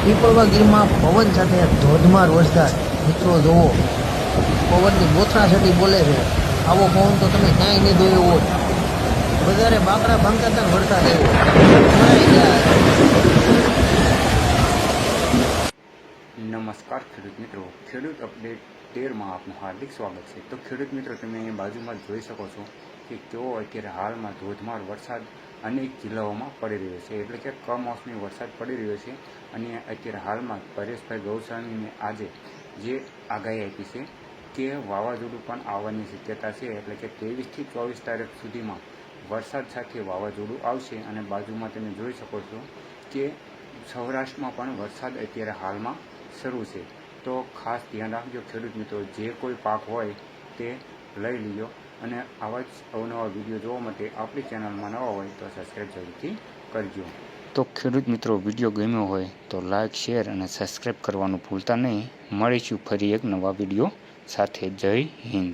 પીપળવા ગીરમાં પવન સાથે ધોધમાર વરસાદ। મિત્રો જુઓ, પવનની બોથરાછડી બોલે છે। આવો પવન તો તમે ક્યાંય નહીં જોયો હોય। બજારે બાકડા ભાંગતા હતા, વરસાદ આવ્યો। નમસ્કાર ખેડૂત મિત્રો, ખેડૂત અપડેટ 13માં આપનું હાર્દિક સ્વાગત છે। તો ખેડૂત મિત્રો, તમે અહીં બાજુમાં જોઈ શકો છો કે કેવો અત્યારે હાલમાં ધોધમાર વરસાદ અનેક જિલ્લાઓમાં પડી રહ્યો છે, એટલે કે કમોસમી વરસાદ પડી રહ્યો છે। અને અત્યારે હાલમાં પરેશભાઈ ગૌસ્વામીને આજે જે આગાહી આપી છે કે વાવાઝોડું પણ આવવાની શક્યતા છે, એટલે કે 23થી 24 તારીખ સુધીમાં વરસાદ સાથે વાવાઝોડું આવશે। અને બાજુમાં તમે જોઈ શકો છો કે સૌરાષ્ટ્રમાં પણ વરસાદ અત્યારે હાલમાં શરૂ છે। તો ખાસ ધ્યાન રાખજો ખેડૂત મિત્રો, જે કોઈ પાક હોય તે લઈ લીજો। અને આવા જ અવનવા વિડીયો જોવા માટે આપણી ચેનલમાં નવા હોય તો સબસ્ક્રાઈબ જરૂરથી કરજો। તો ખેડૂત મિત્રો, વિડીયો ગમ્યો હોય તો લાઇક, શેર અને સબસ્ક્રાઈબ કરવાનું ભૂલતા નહીં। મળીશું ફરી એક નવા વિડીયો સાથે। જય હિન્દ।